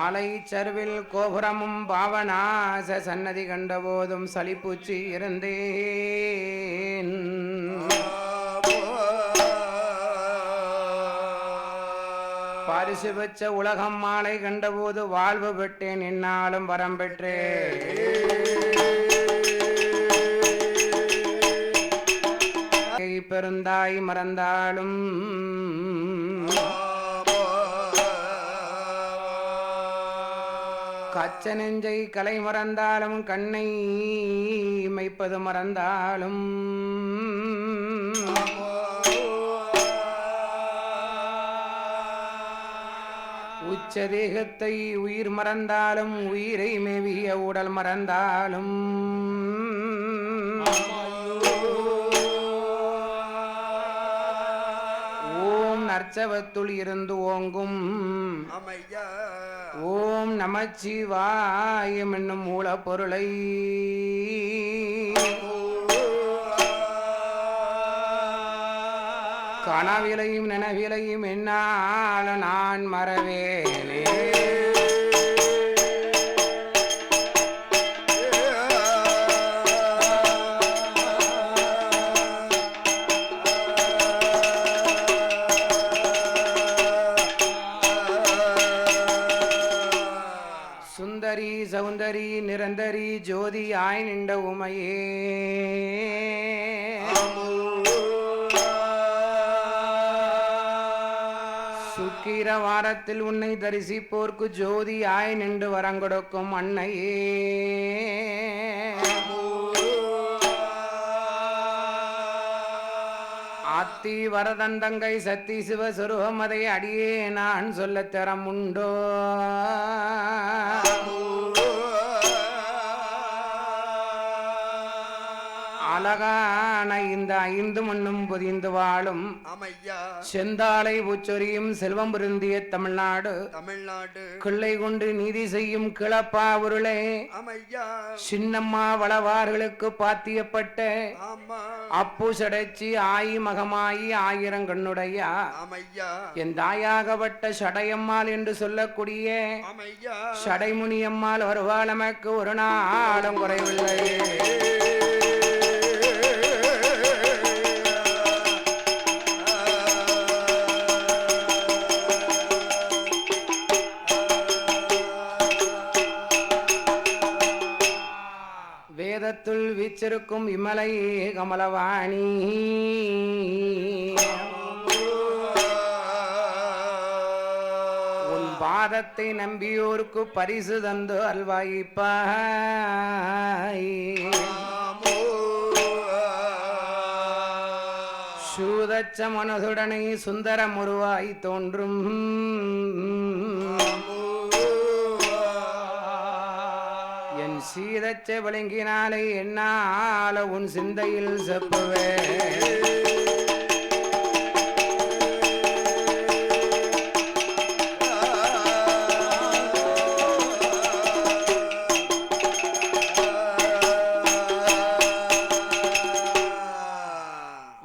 மாலை சருவில் கோபுரமும் பாவனாச சன்னதி கண்டபோதும் சலிப்புச்சி இருந்தேன். பரிசு பெற்ற உலகம் மாலை கண்டபோது வாழ்வு பெற்றேன், என்னாலும் வரம் பெற்றேன். பெருந்தாய் மறந்தாலும் கச்ச நெஞ்சை கலை மறந்தாலும் கண்ணை மைப்பது மறந்தாலும் உச்சதேகத்தை உயிர் மறந்தாலும் உயிரை மேவிய உடல் மறந்தாலும் ஓம் நற்சவத்துள் இருந்து ஓங்கும் ஓம் நமச்சிவாயம் என்னும் மூலப்பொருளை கனவிலையும் நனவிலையும் என்னால் நான் மறவேனே. சுந்தரி சௌந்தரி நிரந்தரி ஜோதி ஆய் நின்ற உமையே சுக்கிர வாரத்தில் உன்னை தரிசிப்போர்க்கு ஜோதி ஆய் நின்று வரங்கொடுக்கும் அன்னையே ஆத்தி வரதந்தங்கை சத்தி சிவஸ்வரூபம் அதை அடியே நான் சொல்ல தரம் உண்டோ. அழகான இந்த 5 மண்ணும் பொதிந்து வாழும் செந்தாளை உச்சொரியும் செல்வம் பொருந்திய தமிழ்நாடு கிள்ளை கொண்டு நீதி செய்யும் கிளப்பா உருளே சின்னம்மா வளவார்களுக்கு பாத்தியப்பட்ட அப்பு சடைச்சி ஆயி மகமாயி 1000 கண்ணுடைய என் தாயாகப்பட்ட சடையம்மாள் என்று சொல்லக்கூடிய சடைமுனியம்மாள் வருவாள் நமக்கு ஒரு நாளும் குறைவில்லை. வேதத்துள் வீச்சிருக்கும் இமலை கமலவாணி உன் பாதத்தை நம்பியோருக்கு பரிசு தந்து அல்வாய்ப்பாய். சூதச்ச மனதுடனே சுந்தரம் உருவாய் தோன்றும் என் சீதச்ச விளங்கினாலே என்னால உன் சிந்தையில் செப்புவே.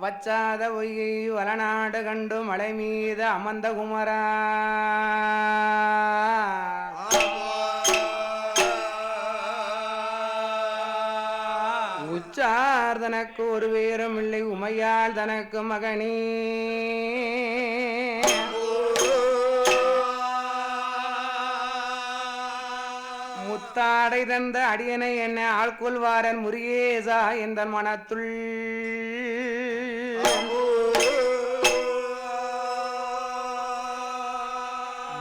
வச்சாத பொய்யை வளநாடு கண்டு மலை மீது அமர்ந்த குமரா உச்சார் தனக்கு ஒரு வேறும் இல்லை உமையால் தனக்கு மகனே. முத்தாடை தந்த அடியனை என்ன ஆள்கொள்வாரன் முருகேசா என்ற மனத்துள்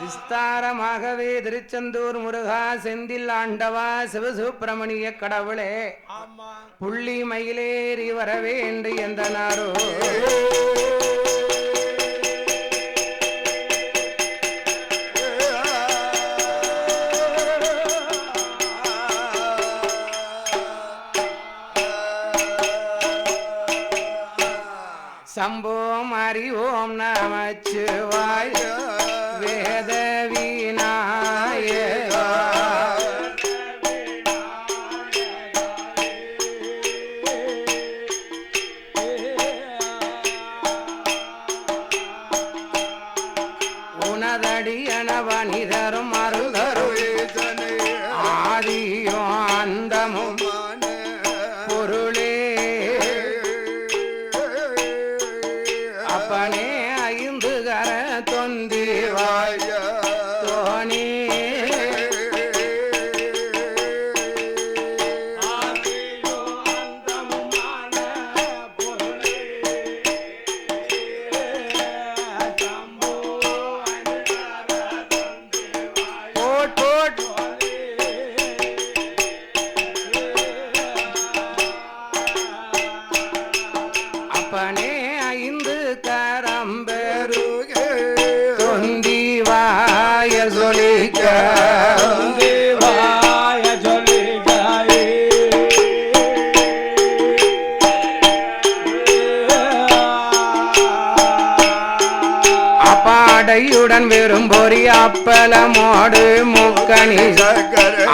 விஸ்தாரமாகவே திருச்செந்தூர் முருகா செந்தில் ஆண்டவா சிவசுப்பிரமணிய கடவுளே புள்ளி மயிலேறி வரவேண்டு எந்தனாரோ. சம்போ மாரி ஓம் நமச்சிவாய வேத விநாயகா உனதடியன வனிதரும் அருள்தரும் வடையுடன் வெறும் பொறி அப்பளமோடு முக்கணி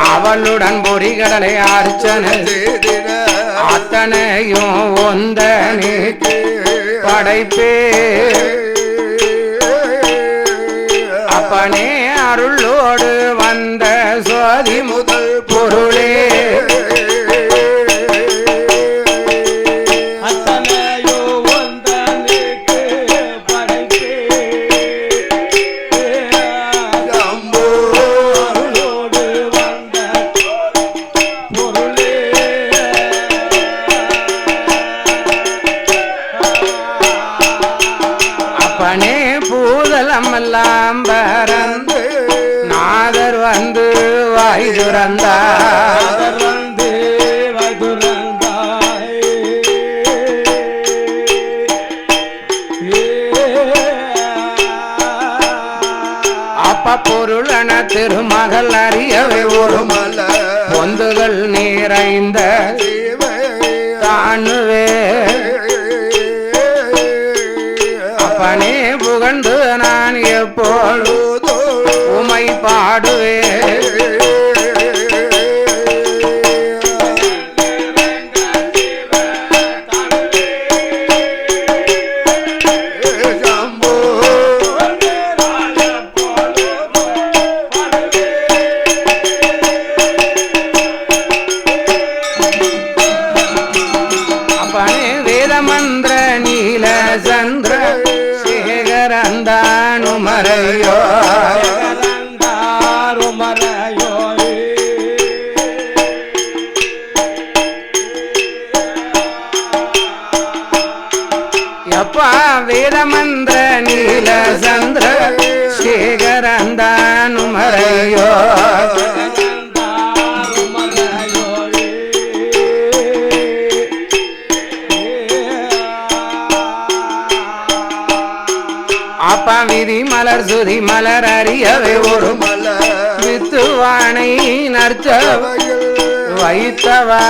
அவளுடன் பொறி கடலை அர்ச்சனை அத்தனையும் ஒந்தனே படைப்பே அப்பனே அருளோடு வந்த சுவாதி முதல் பொருளே பூதலமெல்லாம் பறந்து நாதர் வந்து வாய் துறந்தார் அப்ப பொருளன திருமகள் அறியவே ஒரு மல பொந்துகள் நிறைந்த தானுவே அப்பனே புகழ்ந்து நான் எப்பொழுது உமை பாடுவே அப்பனே வேதமந்திர நீல சந்திர மறையோ எப்பா வேதமந்திர நீல சந்திர சேகரந்தானு மறையோ அப்பா விதி மலர் சுதி மலர் அறியவே ஒரு மலர் வித்துவானை நர்ச்ச வைத்தவா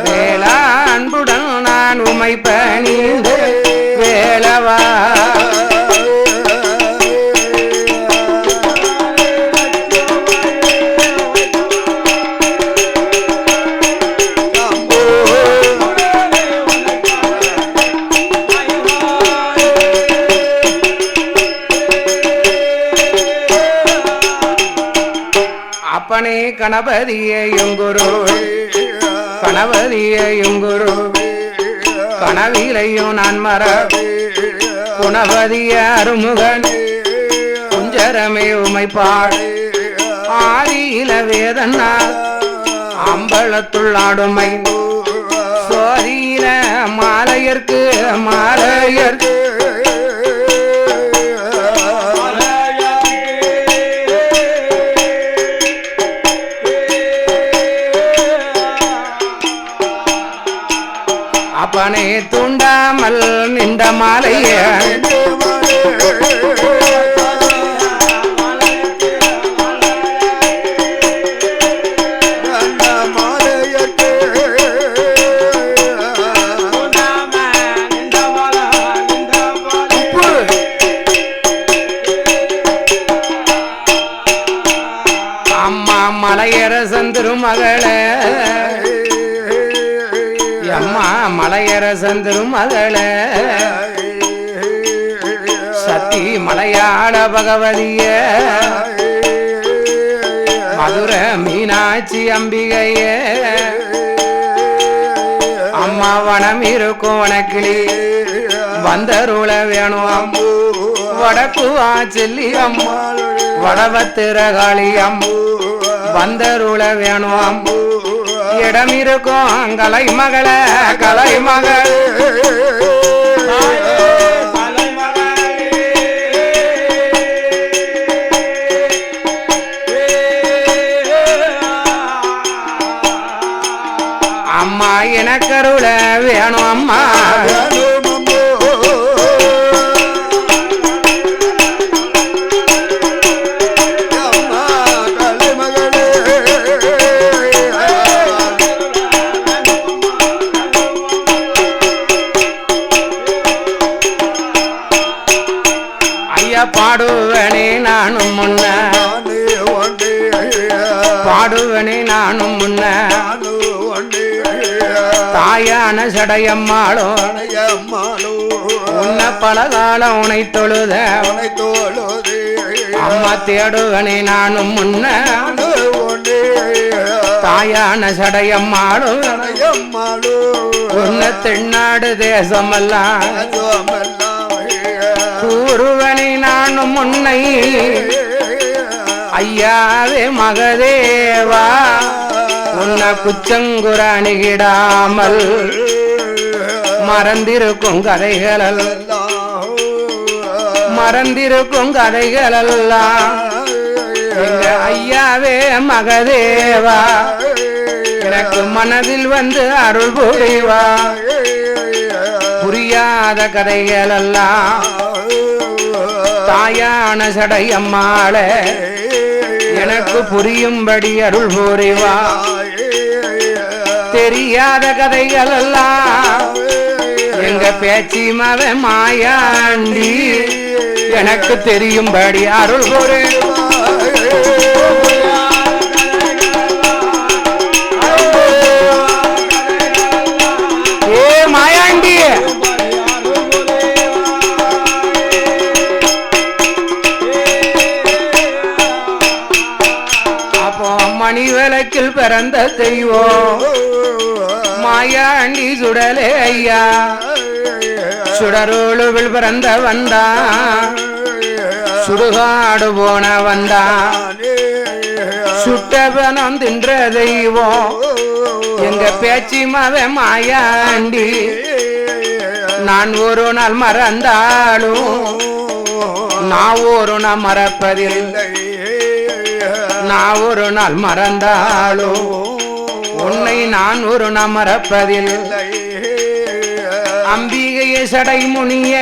வேளா அன்புடன் நான் உமை பணிந்து வேளவா அப்பனே கணபதியையும் குரு கணபதியையும் குரு கனவிலையும் நான் மர குணபதிய அருமுகன் குஞ்சரமே உமைப்பாடு ஆதியில வேதனா அம்பலத்துள்ளாடுமை சோதியில மாலையர்க்கு மாலையர்க்கு அப்பனே தூண்டாமல் நின்ற மாலைய அம்மா மலையரசன் திருமகளே அம்மா மலையரசன் திருமகளே சக்தி மலையாள பகவதிய மதுர மீனாட்சி அம்பிகையே அம்மா வனம் இருக்கும் வனக்கிளி வந்தருள வேணும் வடக்குவா செல்லி அம்மா வடவத்திரகாளி அம்மு வந்தருள வேணும் இடம் இருக்கும் கலை மகள கலை மகள் அம்மா எனக்கருள வேணும் அம்மா பாடுவனே நானும் முன்ன பாடுவனே நானும் முன்ன தாயான சடையம்மாளோ உன்ன பலகாலம் உனை தொழுத அம்மா தேடுவனே நானும் முன்ன தாயான சடையம்மாளோ உன்ன தென்னாடு தேசமெல்லாம் கூறுவனே நானும் முன்னை ஐயாவே மகதேவா உன்ன குச்சங்குற அணுகிடாமல் மறந்திருக்கும் கதைகளெல்லாம் எங்க ஐயாவே மகதேவா எனக்கு மனதில் வந்து அருள் புரிவா புரியாத கதைகளெல்லாம் தாயான சடையம்மாள எனக்கு புரியும்படி அருள் புரிவா தெரியாத கதைகளெல்லாம் எங்க பேச்சி மவ மாயாண்டி எனக்கு தெரியும்படி அருள் புரிவா மணிவிளக்கில் பிறந்த தெய்வம் மாயாண்டி சுடலே ஐயா சுடரோளுவில் பிறந்த வந்தா சுடுகாடு போன வந்தா சுட்டபனம் தின்ற தெய்வம் எங்க பேச்சி மவ மாயாண்டி நான் ஒரு நாள் மறந்தாலும் நான் ஒரு நாள் மறப்பதில்லை நான் ஒரு நாள் மறந்தாலும் உன்னை நான் ஒரு நாள் மறப்பதில்லை அம்பிகையை சடை முனிய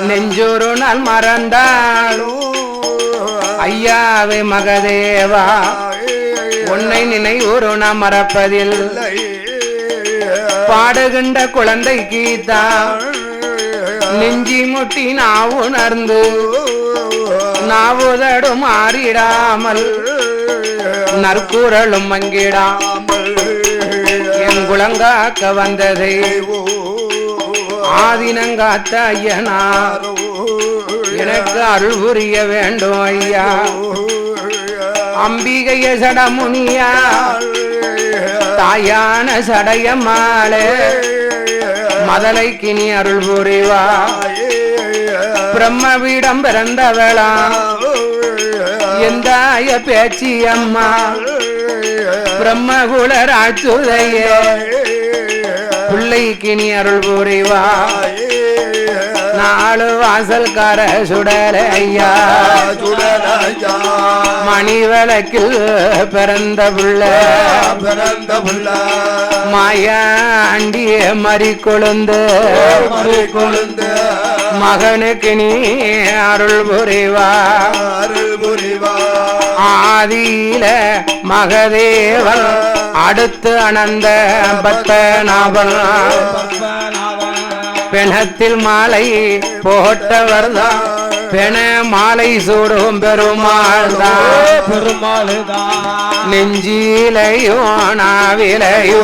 நெஞ்சொரு நாள் மறந்தாலும் ஐயாவே மகதேவா உன்னை நினை ஒரு நாள் மறப்பதில்லை பாடுகின்ற குழந்தைக்கு தான் நெஞ்சி முட்டி நான் உணர்ந்து நாவுதடு மாறிடாமல் நற்குரலும் மங்கிடாமல் என் குலங்காக்க வந்ததை ஆதினங்காத்த ஐயனார் எனக்கு அருள் புரிய வேண்டும் ஐயா அம்பிகைய சடமுனியா தாயான சடையம்மாளே மதலைக்கு நீ அருள் புரிவா பிரம்மவிடம் பிறந்தவளா எந்தாய பேச்சி அம்மா பிரம்மகுல ராட்சுதையே பிள்ளைக்கு நீ அருள் புரிவா நாலு வாசல்கார சுடல ஐயா மணிவிளக்கில் பிறந்த புள்ள மாயாண்டிய மறி கொழுந்து மகனுக்கு நீ அருள் புரிவா ஆதியில மகதேவன் அடுத்து அனந்த பத்மநாபன் பெணத்தில் மாலை போட்டவர்தான் பெண மாலை சூடும் பெருமாள் நெஞ்சிலையோ நாவிலையோ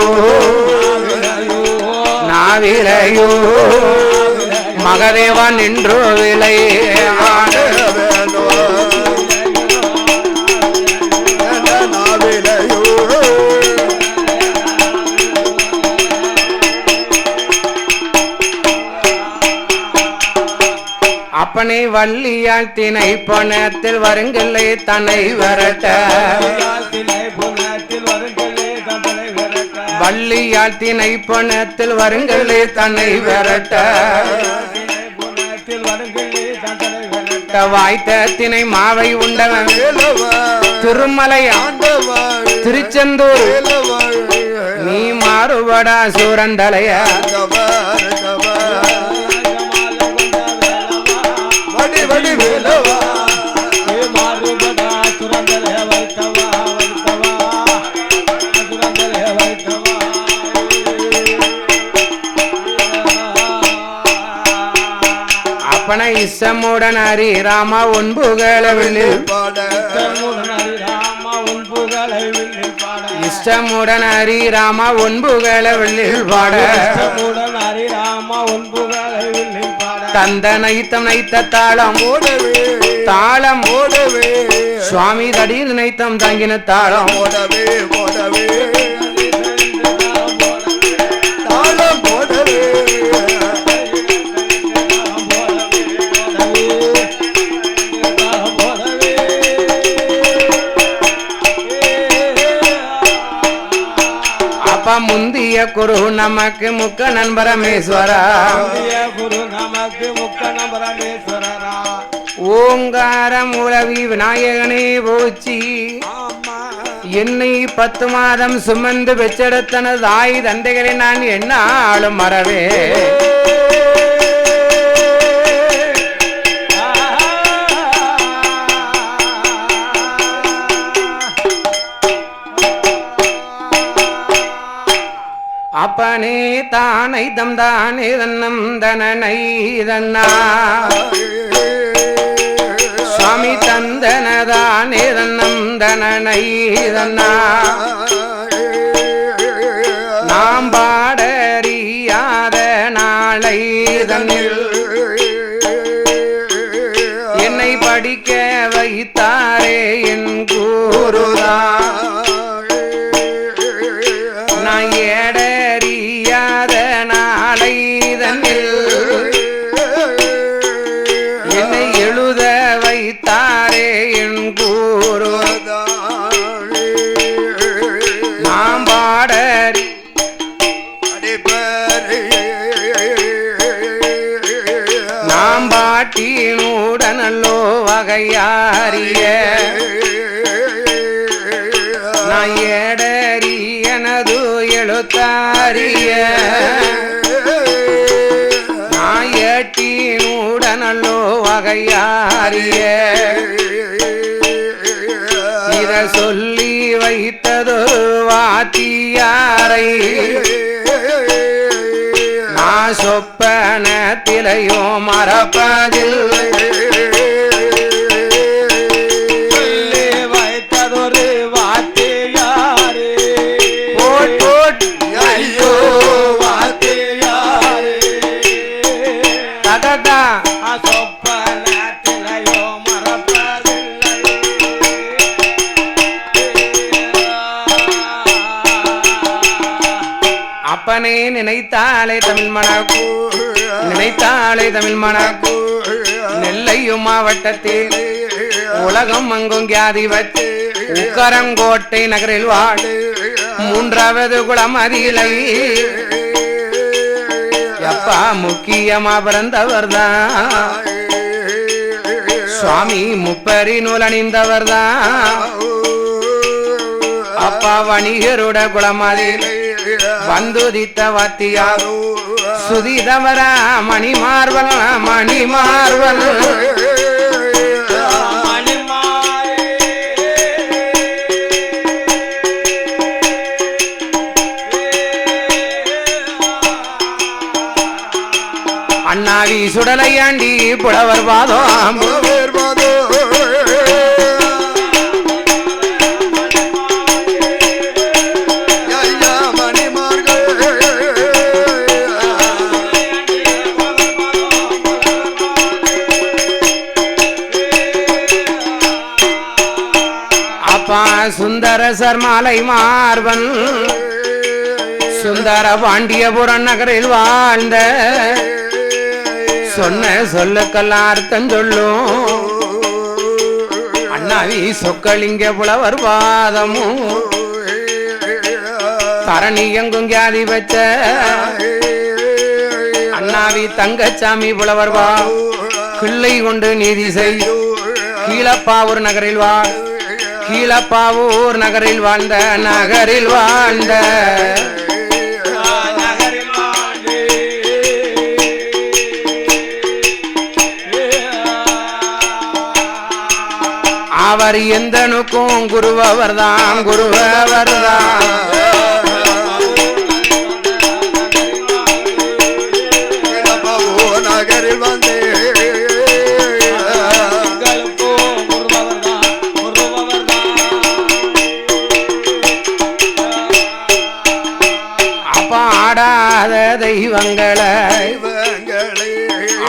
மகதேவன் நின்று விலை அப்பனை வள்ளியால் திணை பணத்தில் வருங்கில்லை தன்னை விரட்ட வள்ளியால் திணை பணத்தில் வருங்கில்லை தன்னை விரட்ட வாய்த்த திணை மாவை உண்டவன் திருமலை திருச்செந்தூர் நீ மாறுபடா சூரந்தலைய அப்பனை இஷ்டமுடன் ஹரி ராமா உன்புகளவில் பாட இஷ்டமுடன் ஹரி ராமா உன்புகளவில் பாட தந்தனை தனைத்த தாளம் ஓடவே தாளம் ஓடவே சுவாமி தடீர் நினைத்தம் தங்கின தாளம் ஓடவே ஓடவே தாளம் ஓடவே அப்பா முந்திய குரு நமக்கு முக்க நண்பரமேஸ்வரா குரு நமக்கு முக்க நண்பரமேஸ்வரா ஓங்காரம் உலவி விநாயகனே போச்சி என்னை 10 மாதம் சுமந்து பெற்றெடுத்தனது தாய் தந்தைகளை நான் என்னாலும் மறவே அப்பனே தானை தம் தானே தன்னம் தனனை தன்னா சுவாமி தந்தனதானே தன்னம் தனனை தன்னா நாம் பாடறியாத நாளை தன்னில் என்னை படிக்க வைத்தாரே என் குருதான் நான் ஏடறியாத நாளை தன்னில் என்னை எழுத வைத்தாரே என் குருதான் நாம் பாடறி நாம் பாட்டினுடனல்லோ வகையாரிய நான் ஏடறி எனது எழுத்தாரிய நான் ஏட்டினுடனல்லோ வகையாரிய இத சொல்லி வைத்தது வாத்தியாரை நான் சொப்பனத்திலையோ மறப்பதில்லை வைத்ததொரு வாத்தியாரே போட் ஐயோ வாத்தியாரே தடடா சொப்பனத்திலையோ மறப்பதில்லை அப்பனே நினைத்தாலே தமிழ் மணக்கு நினைத்தாலே தமிழ் மணக்கு நெல்லையும் மாவட்டத்தில் உலகம் அங்கும் கியாதி வச்சு உக்கரங்கோட்டை நகரில் வாடு 3வது குளமதிலை அப்பா முக்கியமா பிறந்தவர்தான் சுவாமி முப்பரி நூல் அணிந்தவர்தான் அப்பா வணிகருட குளமதிலை வந்துதித்த வாத்தியாரோ சுதிதவரா மணிமார்வல் மணிமார்வல் அண்ணாவி சுடலையாண்டி புலவர் பாதம் சுந்தர சர்மாலை மார்பன் சுந்தர பாண்டியபுரம் நகரில் வாழ்ந்த சொன்ன சொல்லுக்கெல்லாம் அர்த்தம் சொல்லும் அண்ணாவி சொக்கலிங்க புலவர் பாதமும் தரணி எங்கும் கியாதி வச்ச அண்ணாவி தங்கச்சாமி புலவர் வா கிள்ளை கொண்டு நீதி செய்யும் கீழப்பாவூர் நகரில் வாழ் கீழப்பாவூர் நகரில் வாழ்ந்த நகரில் வாழ்ந்த அவர் எந்தனுக்கும் குருவவர்தான் குருவவர்தான் நகரில் வந்தே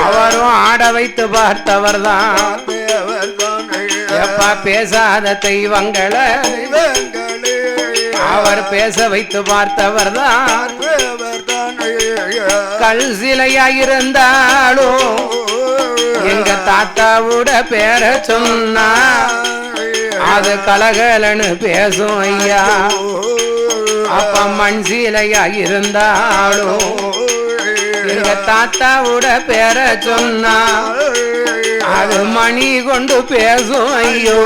அவரும் ஆட வைத்து பார்த்தவர் தான். எப்பா பேசாத தெய்வங்களை அவர் பேச வைத்து பார்த்தவர் தான். கல் சிலையாயிருந்தாலும் எங்க தாத்தாவோட பேர சொன்னா அது கலகலன்னு பேசும் ஐயா. அப்ப மண் சிலையாயிருந்தாலும் எங்க தாத்தாவோட பேர சொன்னா அது மணி கொண்டு பேசும் ஐயோ.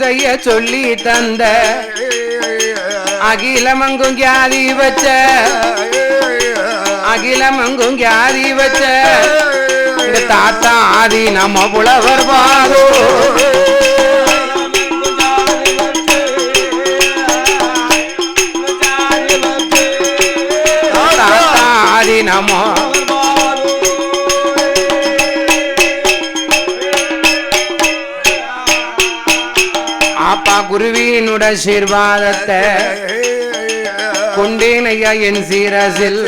செய்ய சொல்லி தந்த அகிலமங்கும் கியாதி வச்ச அகிலமங்கும் கியாதி வச்ச இந்த தாத்தா ஆதி நம்ம புலவர் பாதோ. தாத்தா ஆதி நம்ம அப்பா குருவினுட ஆசீர்வாதத்தை கொண்டேன் ஐயா என் சீரசில்.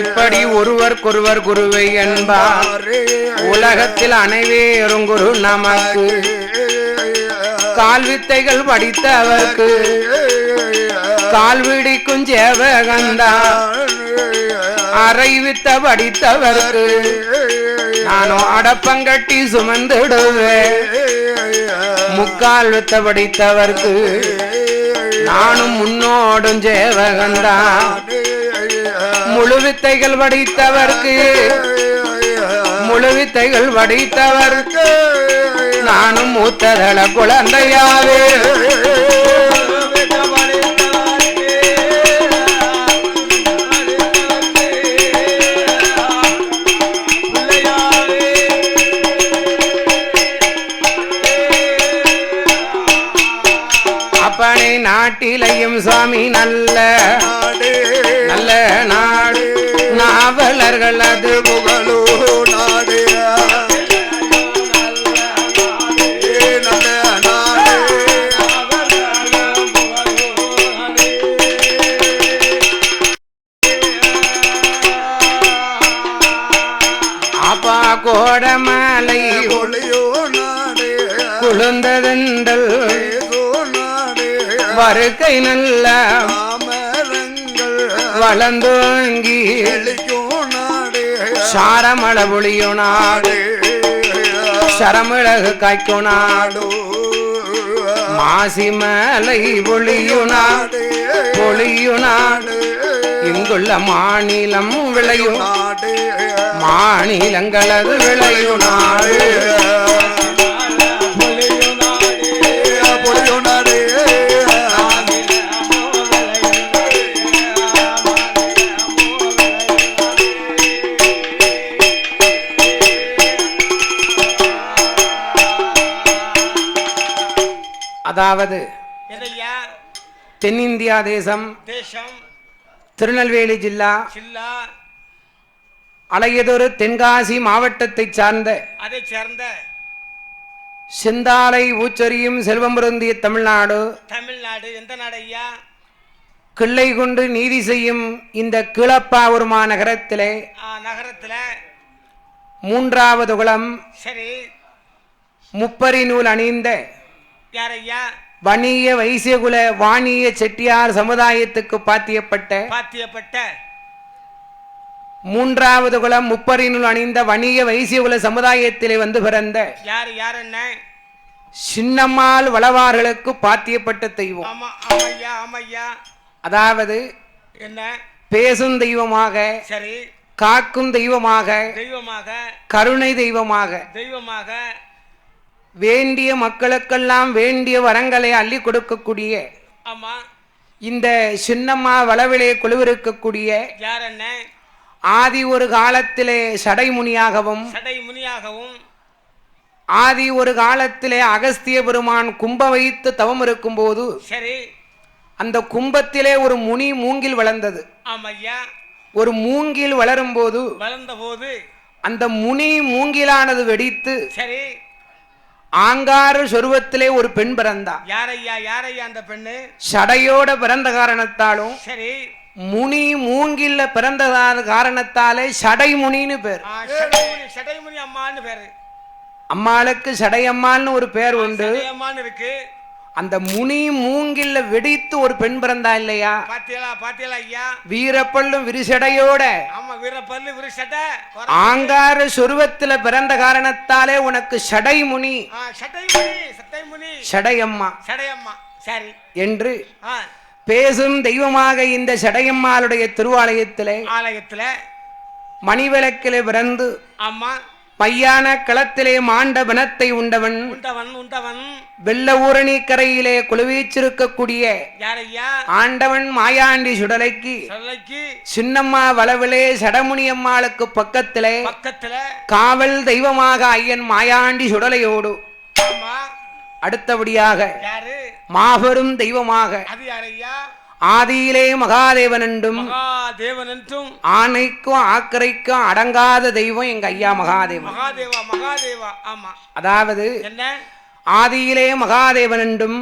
இப்படி ஒருவருக்கொருவர் குருவை என்பார். உலகத்தில் அனைவரும் குரு நமக்கு. கால்வித்தைகள் படித்தவர்க்கு கால்விடிக்கும் சேவகந்தான். அரைவித்த படித்தவர்க்கு நானும் அடப்பங்கட்டி சுமந்துடுவேன். முக்கால் வித்த படித்தவர்க்கு நானும் முன்னோடும் சேவகந்தான். முழு வித்தைகள் படித்தவர்க்கு முழு வித்தைகள் படித்தவர்க்கு நானும் மூத்ததள குழந்தையாவே. அப்பனை நாட்டிலையும் சுவாமி நல்ல நல்ல நாடு. நாவலர்கள் அது புகழோ நாடு. அப்பா கோடமலை குழுந்ததெண்டல் வருகை நல்ல வளர்ந்தோங்கி சாரமள புளியோ நாடு. சரமிளகு காய்க்கோ நாடு. மாசிமலை பொழியோ நாடு பொழியோ நாடு. இங்குள்ள மாநிலம் விளையும் மாநிலங்களது விளையும் நாடு. அதாவது தென்னிந்தியா தேசம் திருநெல்வேலி ஜில்லா அலையதொரு தென்காசி மாவட்டத்தை சார்ந்த செந்தாலை ஊச்சரியும் செல்வம் பொருந்திய தமிழ்நாடு. எந்த நாடு ஐயா? கிள்ளை கொண்டு நீதி செய்யும் இந்த கீழப்பாவூர் நகரத்திலே மூன்றாவது குளம் முப்பரி நூல் அணிந்த வணிக வைசியகுல வாணிய செட்டியார் சமுதாயத்துக்கு பாத்தியப்பட்ட மூன்றாவது குலம் முப்பரினுள் அணிந்த வணிக வைசியகுல சமுதாயத்திலே வந்து பிறந்த சின்னம்மாள் வளவார்களுக்கு பாத்தியப்பட்ட தெய்வம். அதாவது என்ன? பேசும் தெய்வமாக, காக்கும் தெய்வமாக, கருணை தெய்வமாக, வேண்டிய மக்களுக்கெல்லாம் வேண்டிய வரங்களை அள்ளி கொடுக்கக்கூடிய இந்த சின்னம்மா வளவிலே குழுவிருக்கக்கூடிய ஆதி ஒரு காலத்திலே சடைமுனியாகவும் ஆதி ஒரு காலத்திலே அகஸ்திய பெருமான் கும்ப வைத்து தவம் இருக்கும் போது அந்த கும்பத்திலே ஒரு முனி மூங்கில் வளர்ந்தது. ஒரு மூங்கில் வளரும் போது அந்த முனி மூங்கிலானது வெடித்து ஆங்கார சொருவத்திலே ஒரு பெண் பிறந்தா. யாரையா அந்த பெண்ணு? சடையோட பிறந்த காரணத்தாலும் முனி மூங்கில்ல பிறந்ததான காரணத்தாலே சடைமுனின்னு பேர். சடைமுனி அம்மான்னு பேரு. அம்மாளுக்கு சடையம்மாள்னு ஒரு பேர் உண்டு. இருக்கு. அந்த முனி மூங்கில்ல வெடித்து ஒரு பெண் பிறந்தா இல்லையா? பாத்தியலா ஐயா? வீரப்பல்லும் விரிசடையோட. ஆமா, வீரப்பல்லு விரிசடை. ஆங்கார சொருவத்துல பிறந்த காரணத்தாலே உனக்கு சடைமுனி, சடைமுனி, சடையம்மா, சடையம்மா சரி என்று பேசும் தெய்வமாக இந்த சடையம்மாளுடைய திருவாலயத்திலே மணிவிளக்கிலே பிறந்து ஆமா மையான களத்திலே மாண்ட வனத்தை உண்டவன் வெள்ள ஊரணி கரையிலே குழுவீச்சிருக்கக்கூடிய ஆண்டவன் மாயாண்டி சுடலைக்கு சின்னம்மா வளவிலே சடமுனியம்மாளுக்கு பக்கத்திலே காவல் தெய்வமாக ஐயன் மாயாண்டி சுடலையோடு அடுத்தபடியாக மாபெரும் தெய்வமாக ஆதியிலே மகாதேவன் என்றும் ஆணைக்கும் ஆக்கரைக்கும் அடங்காத தெய்வம் எங்க ஐயா மகாதேவன். அதாவது ஆதியிலே மகாதேவன் என்றும்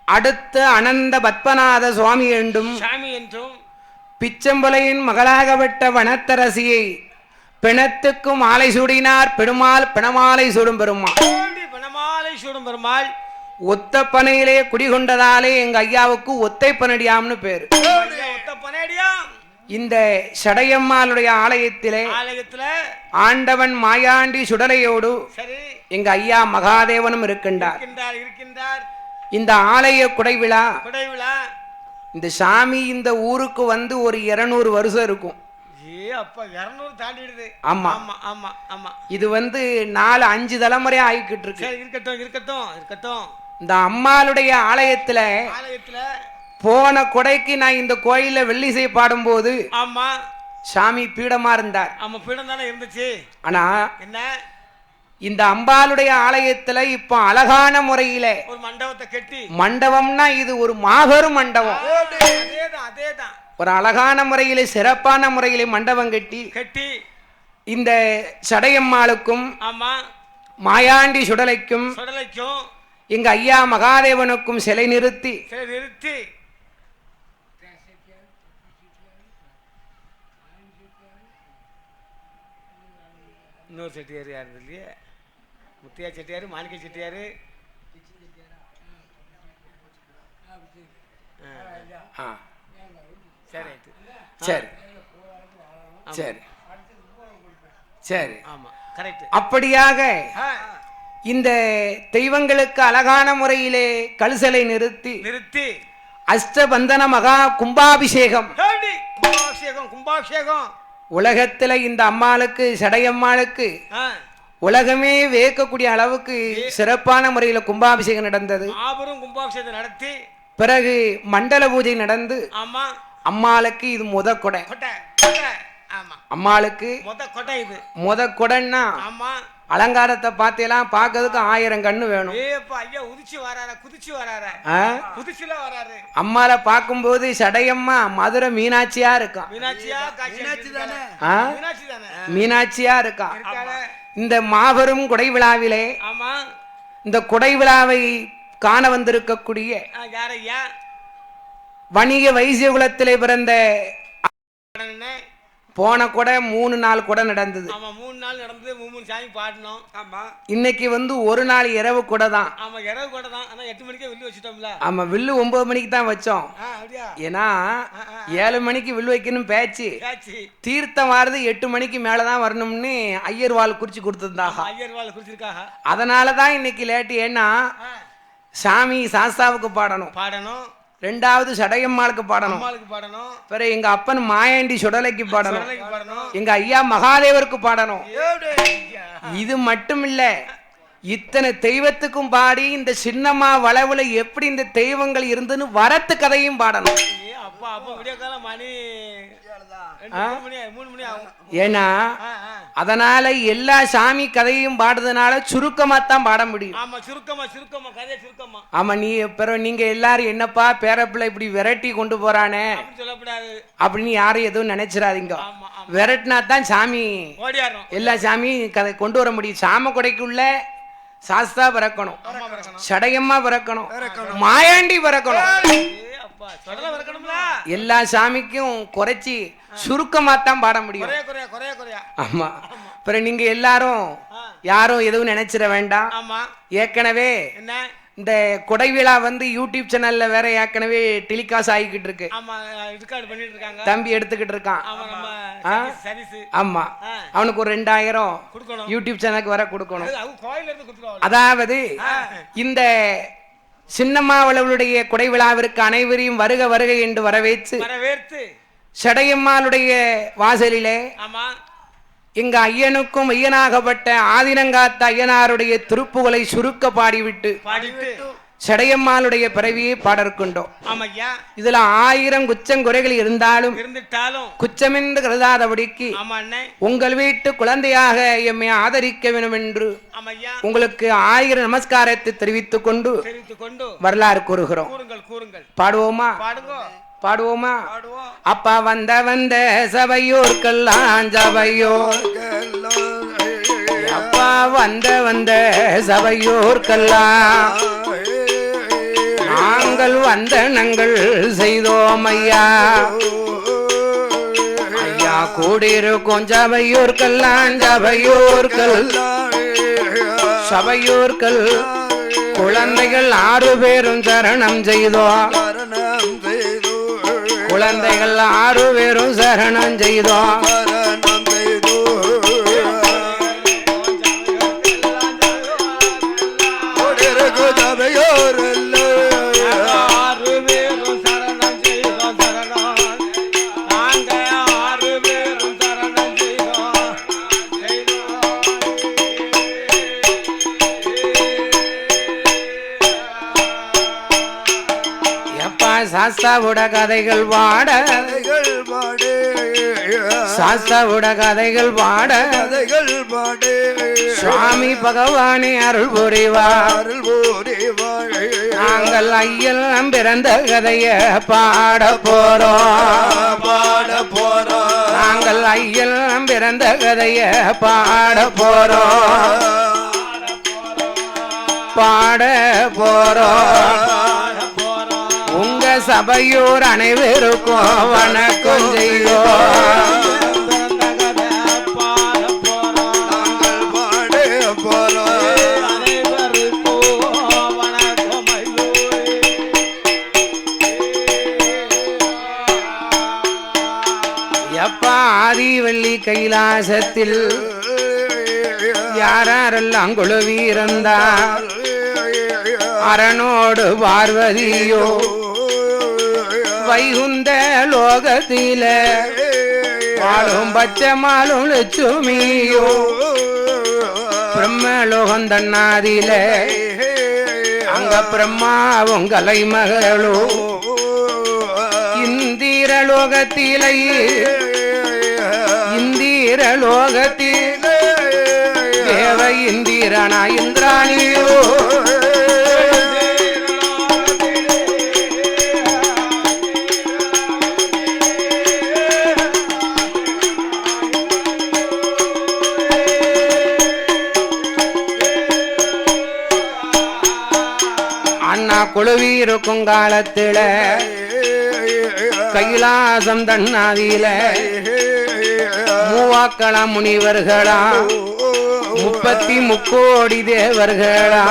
அடுத்து அனந்த பத்மநாத சுவாமி என்றும் பிச்சம்பலையின் மகளாகப்பட்ட வனத்தரசியை பிணத்துக்கும் மாலை சூடினார் பெருமாள் பிணமாலை சூடும் பெருமாள். ஒத்த பனையிலே குடிகொண்டதாலே எங்க ஐயாவுக்கு ஒத்தை பனடியாம்னு பேரு. இந்த சடையம்மாளுடைய ஆலயத்திலே ஆண்டவன் மாயாண்டி சுடலையோடு எங்க ஐயா மகாதேவனும் இருக்கின்றார். இந்த ஆலய குடைவிழா இந்த சாமி இந்த ஊருக்கு வந்து ஒரு 200 வருஷம் இருக்கும். ஆமா ஆமா ஆமா. இது வந்து 4-5 தலைமுறை ஆகிக்கிட்டு இருக்கு. இருக்கட்டும். இந்த அம்மாளுடைய ஆலயத்துல போன கொடைக்கு நான் இந்த கோயில வெள்ளிசை பாடும் போது ஆமா சாமி பீடமா இருந்தார். ஆமா, பீடம் தானே இருந்துச்சு. ஆனா என்ன இந்த அம்பாளுடைய ஆலயத்துல இப்ப அழகான முறையில ஒரு மண்டபத்தை கட்டி, மண்டபம்னா இது ஒரு மாபெரும் மண்டபம். அதேதான் ஒரு அழகான முறையிலே சிறப்பான முறையிலே மண்டபம் கட்டி இந்த சடையம்மாளுக்கும் ஆமா மாயாண்டி சுடலைக்கும் எங்க ஐயா மகாதேவனுக்கும் சிலை நிறுத்தி இன்னொரு செட்டியார் யாரு இல்லையே, முத்தியா செட்டியாரு, மாணிக்க செட்டியாரு, சரி சரி சரி சரி ஆமா கரெக்ட். அப்படியாக இந்த தெய்வங்களுக்கு அழகான முறையிலே கழுசலை நிறுத்தி அஷ்டபந்தன மகா கும்பாபிஷேகம் உலகத்துல இந்த அம்மாளுக்கு சடையம்மாளுக்கு உலகமே வேக்கக்கூடிய அளவுக்கு சிறப்பான முறையில் கும்பாபிஷேகம் நடந்தது. கும்பாபிஷேகம் நடத்தி பிறகு மண்டல பூஜை நடந்து அம்மாளுக்கு இது முத கொடை. அம்மாளுக்கு முத கொடைன்னா அலங்காரத்தை பார்த்தெல்லாம் பார்க்கறதுக்கு 1000 கண்ணு வேணும். அம்மால பார்க்கும்போது சடையம்மா மதுரை மீனாட்சியா இருக்கா. மீனாட்சியா இருக்கா. இந்த மாபெரும் குடை விழாவிலே இந்த குடை விழாவை காண வந்திருக்கக்கூடிய வணிக வைசிய குலத்திலே பிறந்த போன கூட 3 நாள் கூட நடந்தது. 3 நாள் நடந்தது. 3 சாமி பாடணும். ஆமா. இன்னைக்கு வந்து ஒரு நாள் இரவு கூட தான். ஆமா, இரவு கூட தான். ஆனா 8 மணிக்கே வில்லு வச்சிட்டோம்ல. ஆமா, வில்லு 9 மணிக்கு தான் வச்சோம். அப்படியே. ஏன்னா 7 மணிக்கு வில்லு வைக்கணும் பேச்சு. தீர்த்தம் வாரது 8 மணிக்கு மேல தான் வரணும்னு ஐயர்வாள் குறிச்சு கொடுத்ததாக. ஐயர்வாள் குறிச்சிருக்காங்க. அதனால தான் இன்னைக்கு லேட். ஏன்னா சாமி சாஸ்தாவுக்கு பாடணும். ரெண்டாவது சடையம்மாளுக்கு பாடணும். பிறகு எங்க அப்பன் மாயாண்டி சுடலைக்கு பாடணும். எங்க ஐயா மகாதேவருக்கு பாடணும். இது மட்டும் இல்ல, இத்தனை தெய்வத்துக்கும் பாடி இந்த சின்னம்மா வளவுல எப்படி இந்த தெய்வங்கள் இருந்துன்னு வரத்து கதையும் பாடணும். ஏன்னா அதனால எல்லா சாமி கதையும் பாடுறதுனால சுருக்கமா தான் பாட முடியும். ஆமா, நீங்க எல்லாரும் என்னப்பா பேரப்பிள்ளை இப்படி விரட்டி கொண்டு போறானே அப்படின்னு யாரும் எதுவும் நினைச்சிடாதீங்க. விரட்டினா தான் சாமி எல்லா சாமியும் கதை கொண்டு வர முடியும். சாம கொடைக்குள்ள சாஸ்தா பிறக்கணும், சடையம்மா பிறக்கணும், மாயாண்டி பிறக்கணும். எல்லா சாமிக்கும் குறைச்சி சுருக்கமாத்தான் பாட முடியும். ஆமா. அப்புறம் நீங்க எல்லாரும் யாரும் எதுவும் நினைச்சிட வேண்டாம். ஏற்கனவே இந்த கொடை விழா வந்து யூடியூப் சேனல்ல வேற ஏற்கனவே டெலிகாஸ்ட் ஆகிக்கிட்டு இருக்கு. தம்பி எடுத்துக்கிட்டு இருக்கான். ஆமா, அவனுக்கு ஒரு 2000 யூடியூப் சேனலுக்கு வர கொடுக்கணும். அதாவது இந்த சின்னம்மாவளவளுடைய கொடை விழாவிற்கு அனைவரையும் வருக வருக என்று வரவேற்று சடையம்மாளுடைய வாசலிலே எங்க ஐயனுக்கும் ஐயனாகப்பட்ட ஆதினங்காத்த ஐயனாருடைய திருப்புகளை சுருக்க பாடிவிட்டு சடையம்மாளுடைய பிறவியை பாடற்கொண்டோம். இதுல 1000 குச்சங்குறைகள் இருந்தாலும் குச்சமென்று கருதாதபடிக்கு உங்கள் வீட்டு குழந்தையாக எம்மை ஆதரிக்க வேண்டும் என்று உங்களுக்கு 1000 நமஸ்காரத்தை தெரிவித்துக் கொண்டு வரலாறு கூறுகிறோம். பாடுவோமா? பாடுவோமா? அப்பா வந்த வந்த சபையோர்க்கெல்லாம் அப்பா வந்த வந்த சபையோர்க்கெல்லாம் நாங்கள் வந்தனங்கள் செய்தோம் ஐயா. ஐயா கூடியிருக்கும் சபையோர்கள் குழந்தைகள் 6 பேரும் சரணம் செய்தோம். குழந்தைகள் 6 பேரும் சரணம் செய்தோம். சாஸ்தாவுட கதைகள் பாட சாஸ்தாவுட கதைகள் பாட சுவாமி பகவானே அருள் புரிவார். நாங்கள் ஐயல் பிறந்த கதைய பாட போறோம். நாங்கள் ஐயல் பிறந்த கதைய பாட போறோம். உங்க சபையோர் அனைவருக்கும் வணக்கம் செய்வோம். எப்பா ஆதிவள்ளி கைலாசத்தில் யாரெல்லாம் குழுவீரந்தார் அரணோடு பார்வதியோ வைகுந்த லோகத்தில வாழும் பச்சமாலும் லட்சுமியோ பிரம்மலோகம் தன்னாதில அங்க பிரம்மாவும் கலை மகளோ இந்திரலோகத்திலே தேவ இந்திரனா இந்திராணியோ குழுவீருக்கும் காலத்தில கைலாசம் தன்னாதியில மூவாக்கள முனிவர்களா 33 தேவர்களா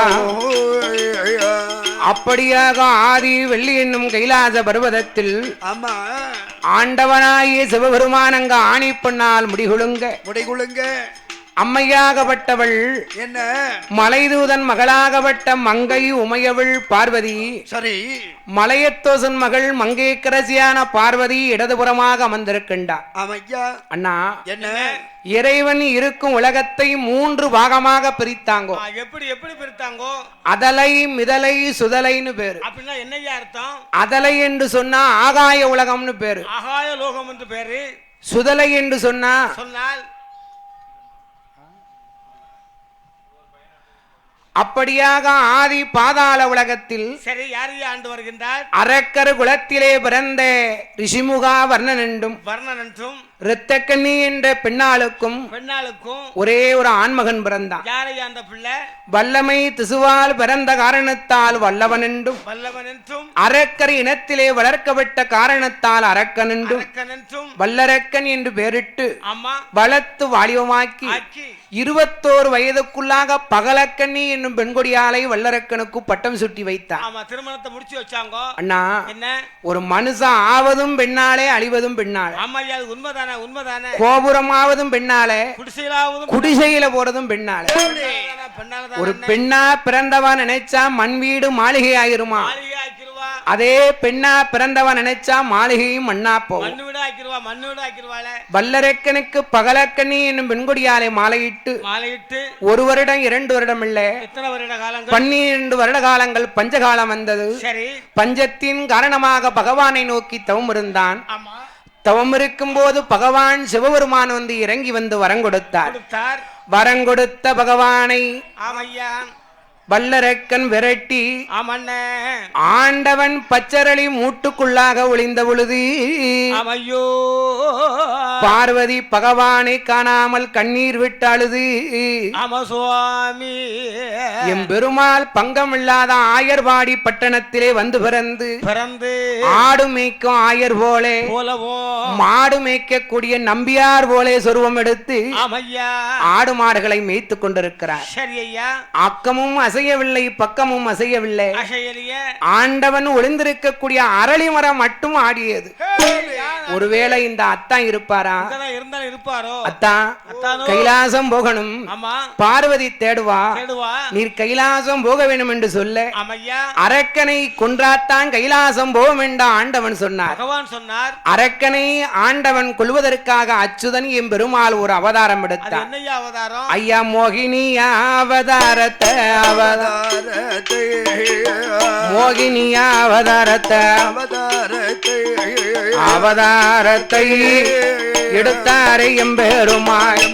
அப்படியாக ஆதி வெள்ளி என்னும் கைலாச பர்வதத்தில் ஆண்டவனாகிய சிவபெருமானங்க ஆணி பண்ணால் முடிகுளுங்க அம்மையாகப்பட்டவள் என்ன மலைதூதன் மகளாகப்பட்ட மங்கை உமையவள் பார்வதி. சரி, மலையத்தோசன் மகள் மங்கைக்கரசியான பார்வதி இடதுபுறமாக அமர்ந்திருக்கின்றார். அண்ணா, என்ன இறைவன் இருக்கும் உலகத்தை 3 பாகமாக பிரித்தாங்கோ. எப்படி பிரித்தாங்கோ? அதலை மிதலை சுதலைன்னு பேரு. அப்படின்னா என்னையா அர்த்தம்? அதலை என்று சொன்னா ஆகாய உலகம்னு பேரு, ஆகாய லோகம் என்று பேரு. சுதலை என்று சொன்னால் அப்படியாக ஆதி பாதாள உலகத்தில் சரி யார் ஆண்டு வருகின்றார்? அரக்கர் குலத்திலே பிறந்த ரிஷிமுகா வர்ணன் என்றும் இரத்தக்கண்ணி என்ற பெண்ணாளுக்கும் ஒரே ஒரு ஆண்மகன் பிறந்தான். அந்த பிள்ளை வல்லமை திசுவால் பிறந்த காரணத்தால் வல்லவன் என்றும் அரக்கர் இனத்திலே வளர்க்கப்பட்ட காரணத்தால் அரக்கன் என்றும் வல்லரக்கன் என்று பெயரிட்டு வளர்த்து வாலிபமாக்கி 21 வயதுக்குள்ளாக பகலக்கண்ணி என்னும் பெண்கொடியாலை வல்லரக்கனுக்கு பட்டம் சுட்டி வைத்தார். திருமணத்தை முடிச்சு வச்சாங்க. அண்ணா, ஒரு மனுஷன் ஆவதும் பெண்ணாலே அழிவதும் பெண்ணாலே. உண்மைதானே? உண்மைதானே. கோபுரமாவதும் பெண்ணாலே, குடிசையில போறதும் பெண்ணாலே. ஒரு பெண்ணா பிறந்தவா நினைச்சா மண் வீடு மாளிகை ஆயிருமா? அதே பெண்ணா பிறந்தவா நினைச்சா மாளிகையும் மண்ணா போகும். வல்லரக்கனுக்கு பகலக்கண்ணி என்னும் பெண்கொடியாலை மாலையிட்டு 1 வருடம் 2 வருடம் இல்லை, 12 வருட காலங்கள் பஞ்சகாலம் வந்தது. பஞ்சத்தின் காரணமாக பகவானை நோக்கி தவம் இருந்தான். தவம் இருக்கும் போது பகவான் சிவபெருமான் வந்து இறங்கி வந்து வரம் கொடுத்தார். வரங்கொடுத்த பகவானை வல்லரக்கன் விரட்டி ஆண்டவன் பச்சரளி மூட்டுக்குள்ளாக ஒளிந்த பொழுது பார்வதி பகவானை காணாமல் கண்ணீர் விட்டு அழுது, சுவாமி எம்பெருமாள் பங்கமில்லாத ஆயர்வாடி பட்டணத்திலே வந்து பிறந்து ஆடு மேய்க்கும் ஆயர் போலே மாடு மேய்க்கக்கூடிய நம்பியார் போலே சொருவம் எடுத்து ஆடு மாடுகளை மேய்த்து கொண்டிருக்கிறார். அக்கமும் அசையவில்லை, பக்கமும் அசையவில்லை. ஆண்டவன் ஒளிந்திருக்கக்கூடிய அரளி மரம் மட்டும் ஆடியது. ஒருவேளை இந்த அத்தான் இருப்பாரா? அத்தான் கைலாசம் போகணும், பார்வதி தேடுவா, நீர் கைலாசம் போக வேண்டும் என்று சொல்ல அரக்கனை கொன்றாத்தான் கைலாசம் போகும் என்று ஆண்டவன் சொன்னார். அரக்கனை ஆண்டவன் கொள்வதற்காக அச்சுதன் எம்பெருமாள் ஒரு அவதாரம் எடுத்தார். ஐயா, மோகினி அவதாரத்தை மோகினி அவதாரத்தை எடுத்தாரை எம்பெருமான்.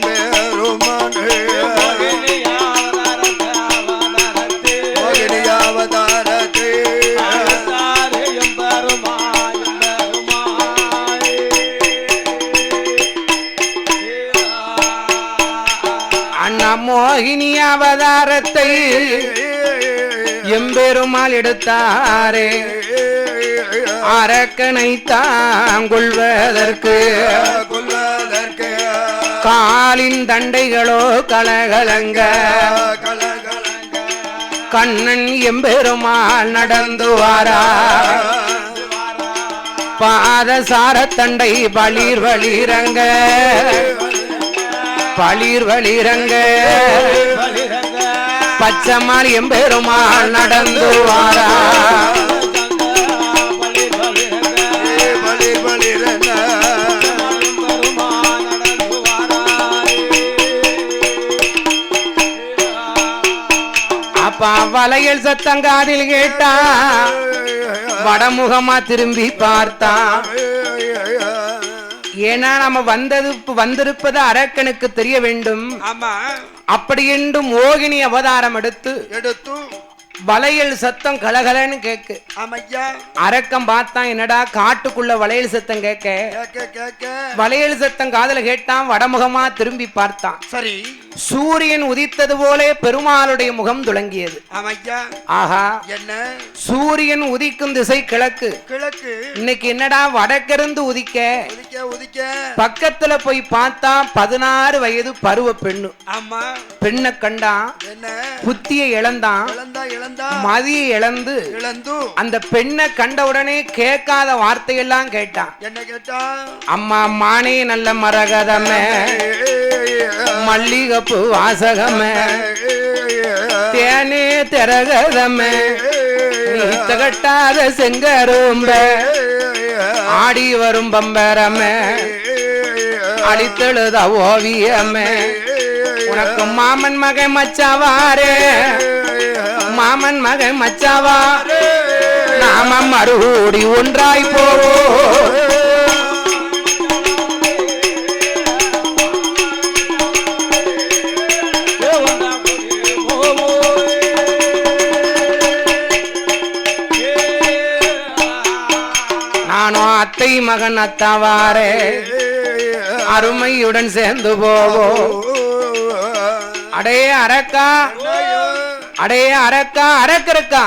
அண்ணா, மோகினி அவதாரத்தை எம்பெருமாள் எடுத்தாரே அரக்கனை தாங்கொள்வதற்கு. காலின் தண்டைகளோ கலகலங்க கண்ணன் எம்பெருமாள் நடந்து வாரா. பாதசார தண்டை பளிர் வளிரங்க பளிர் வளிரங்க பச்சைமால் எம்பெருமாள் நடந்து வாரா. அப்பா வளையல் சத்தங்காதில் கேட்டா வடமுகமா திரும்பி பார்த்தா. ஏன்னா நம்ம வந்திருப்பது அரக்கனுக்கு தெரிய வேண்டும். அப்படி என்று மோகினி அவதாரம் எடுத்து வளையல் சத்தம் கலகலன்னு கேக்கு. அரக்கம் பார்த்தா, என்னடா காட்டுக்குள்ள வளையல் சத்தம் கேட்க. வளையல் சத்தம் காதல கேட்டான், வடமுகமா திரும்பி பார்த்தான். சரி, சூரியன் உதித்தது போல பெருமாளுடைய முகம் துளங்கியது. ஆஹா, என்ன சூரியன் உதிக்கும் திசை கிழக்கு. இன்னைக்கு என்னடா வடக்கிருந்து உதிக்க. பக்கத்துல போய் பார்த்தா 16 வயது பருவ பெண்ணு. பெண்ணை கண்டா புத்தியை இழந்தான், மதியை இழந்து அந்த பெண்ணை கண்ட உடனே கேட்காத வார்த்தையெல்லாம் கேட்டான். என்ன கேட்டான்? அம்மா மானே நல்ல மரகதமே, மல்லிகப்பு வாசகமே, தேனே திரகதமே, தகட்டாத செங்கரும்ப, ஆடி வரும் பம்பரமே, அடித்தெழுத ஓவியமே, உனக்கு மாமன் மகன் மச்சாவாரே, மாமன் மகன் மச்சாவா, நாம மறுபடி ஒன்றாய் போவோம். நானும் அத்தை மகன் அத்தாவாரே, அருமையுடன் சேர்ந்து போவோம். அடே அரக்கா, அடே அரக்கா, அரக்கருக்கா,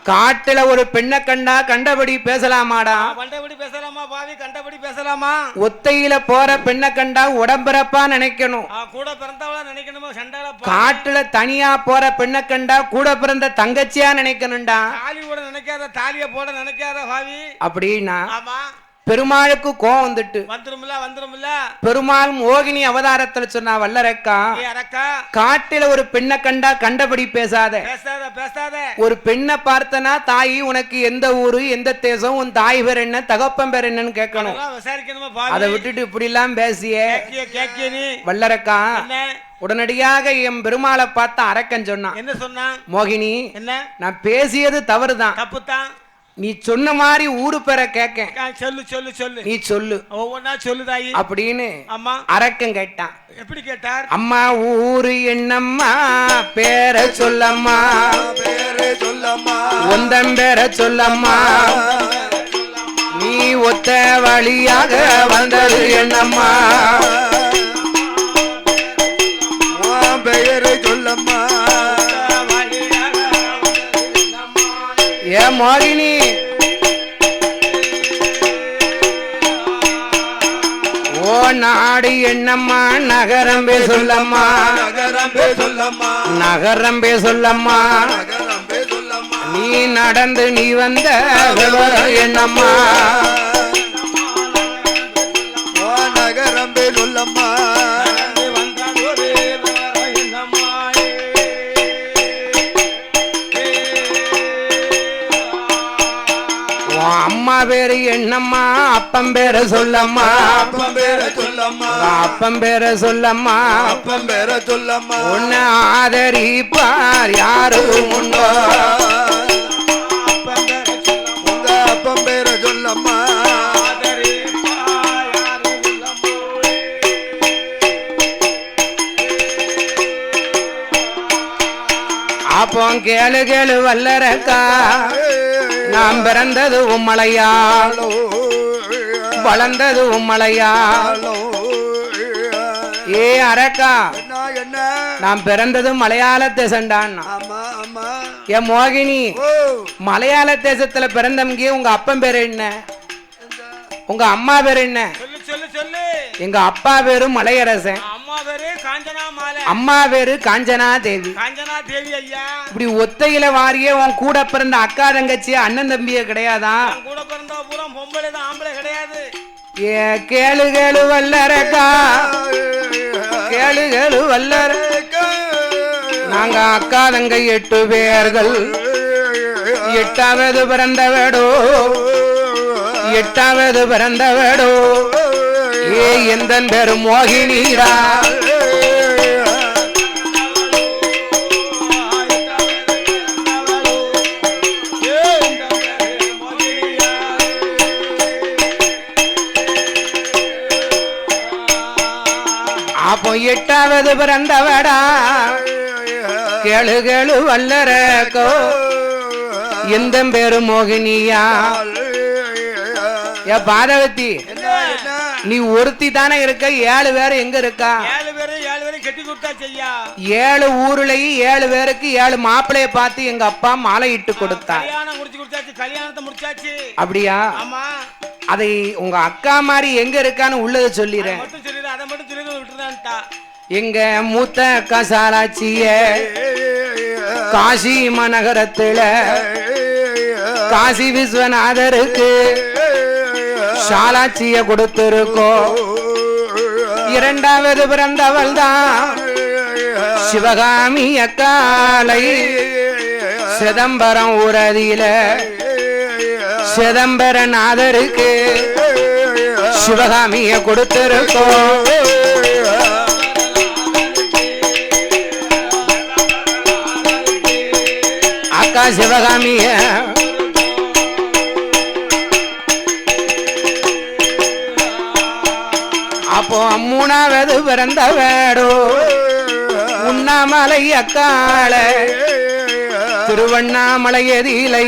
காட்டுல ஒரு பெண்ணை கண்டா கண்டபடி பேசலாமாடா? கண்டபடி பேசலாமா பாவி? கண்டபடி பேசலாமா? ஒத்தையில போற பெண்ணை கண்டா உடம்பிறப்பா நினைக்கணும். கூட பிறந்தவளா நினைக்கணுமா? சண்டால காட்டுல தனியா போற பெண்ணை கண்டா கூட பிறந்த தங்கச்சியா நினைக்கணும்டா. தாலி கூட நினைக்காத, தாலிய போட நினைக்காத பாவி. அப்படின்னா ஆமா, பெருமாளுக்கு கோவம் வந்துட்டு வந்துரும்ல. பெருமாள் மோகினி அவதாரத்துல சொன்னா, வல்லரக்கா, காட்டுல ஒரு பெண்ணை கண்டா கண்டபடி பேசாத. ஒரு பெண்ணை பார்த்தனா தாயி உனக்கு எந்த ஊரு, எந்த தேசம், உன் தாய் பேர் என்ன, தகப்பன் பேர் என்னன்னு கேட்கணும். அதை விட்டுட்டு இப்படி எல்லாம் பேசிய வல்லரக்கா, உடனடியாக என் பெருமாளை பார்த்த அரக்கன் சொன்னான். என்ன சொன்னா? மோகினி, என்ன நான் பேசியது தவறுதான், தப்புதான். நீ சொன்ன மாதிரி ஊரு பேரை கேட்க. சொல்லு சொல்லு சொல்லு, நீ சொல்லு, ஒவ்வொன்னா சொல்லுதாயி அப்படின்னு அம்மா அரக்கன் கேட்டான். எப்படி கேட்டார்? அம்மா ஊரு என்னம்மா, பேரை சொல்லம்மா, பேரை சொல்லம்மா, உந்தன் பேரை சொல்லம்மா, நீ ஒத்த வழியாக வந்தது என்னம்மா, பெயரை சொல்லம்மா. ஏ மோகினி, ஓ நாடு என்னம்மா, நகரம் பே சொல்லம்மா, நகரம் பே சொல்லம்மா, நகரம் பே சொல்லம்மா, நீ நடந்து நீ வந்த விவரம் என்னம்மா, நகரம் பே சொல்லம்மா. அம்மா பேரு என்னம்மா, அப்பம் பேர சொல்லம்மா, அப்பம் பேர சொல்லம்மா, அப்பம் பேர சொல்லம்மா, அப்பம் பேர சொல்லம்மா, உன்னை ஆதரிப்பார் யாரும் உண்டோ, உங்க அப்பம் பேர சொல்லம்மா, அப்போ கேளு கேளு வல்லரக்கா, நாம் பிறந்தது உம்மலையால், வளர்ந்தது உம்மலையால். ஏ அரக்கா, நாம் பிறந்தது மலையாள தேசம்டான். ஏ மோகினி, மலையாள தேசத்துல பிறந்தவங்க உங்க அப்பன் பேரு என்ன, உங்க அம்மா பேரு என்ன? எங்க அப்பா பேரு மலையரசன், அம்மா பேரு காஞ்சனா தேவி. இப்படி ஒத்தையில வாரிய உன் கூட பிறந்த அக்கா தங்கச்சி அண்ணன் தம்பிய கிடையாதா? ஏ கேளு கேளு வல்லரக்கா, கேளு கேளு வல்லரக்கா, நாங்க அக்கா தங்க 8 பேர்கள், 8வது பிறந்த வேடோ, 8வது பிறந்த வேடோ. ஏ எந்தன் பேரு மோகினிடா, அப்போ 8வது பிறந்தவடா. கேளு கேளு வல்லரக்கோ, எந்த பேரு மோகினியா. ஏ பாதவதி, நீ ஒருத்தி தானே இருக்க, 7 பேரு எங்க இருக்கா? 7 பேரு கட்டி கொடுத்தாச்சு ஐயா. 7 ஊர்லயும் 7 பேருக்கு 7 மாப்பிளைய பார்த்து எங்க அப்பா மாலை இட்டு கொடுத்தா. கல்யாணத்தை முடிச்சாச்சு. அப்படியா? ஆமா. அதை உங்க அக்கா மாதிரி எங்க இருக்கான்னு உள்ளத சொல்லிடுறேன். எங்க மூத்த அக்கா சாலாச்சிய காசி மாநகரத்துல காசி விஸ்வநாதருக்கு சாலாச்சிய கொடுத்திருக்கோம். 2வது பிறந்தவள் தான் சிவகாமி அக்காலை சிதம்பரம் ஊரதியில சிதம்பரநாதருக்கு சிவகாமிய கொடுத்திருக்கோம். அக்கா சிவகாமிய அப்போ 3வது பிறந்த வேடோ உண்ணாமலை அக்காள திருவண்ணாமலை எதிலை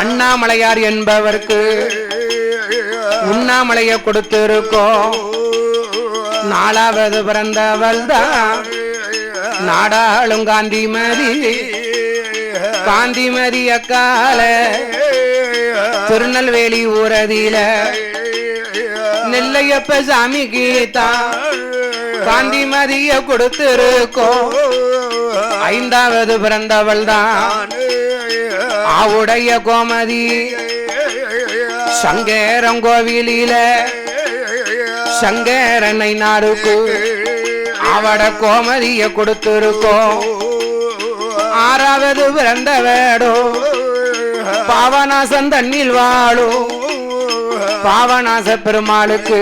அண்ணாமலையார் என்பவர்க்கு உண்ணாமலைய கொடுத்திருக்கோம். 4வது பிறந்தவள் தான் நாடாளும் காந்திமதி. காந்திமதி அக்கால திருநெல்வேலி ஊரதியில நெல்லையப்ப சாமி கீதா காந்திமதிய கொடுத்திருக்கோம். 5வது பிறந்தவள் தான் ஆவுடைய கோமதி. சங்கேரம் கோவிலில சங்கரனை நாருக்கு அவட கோமதிய கொடுத்திருக்கோம். 6வது பிறந்தவேடோ பாவநாசம் தண்ணில் வாழும் பாவநாச பெருமாளுக்கு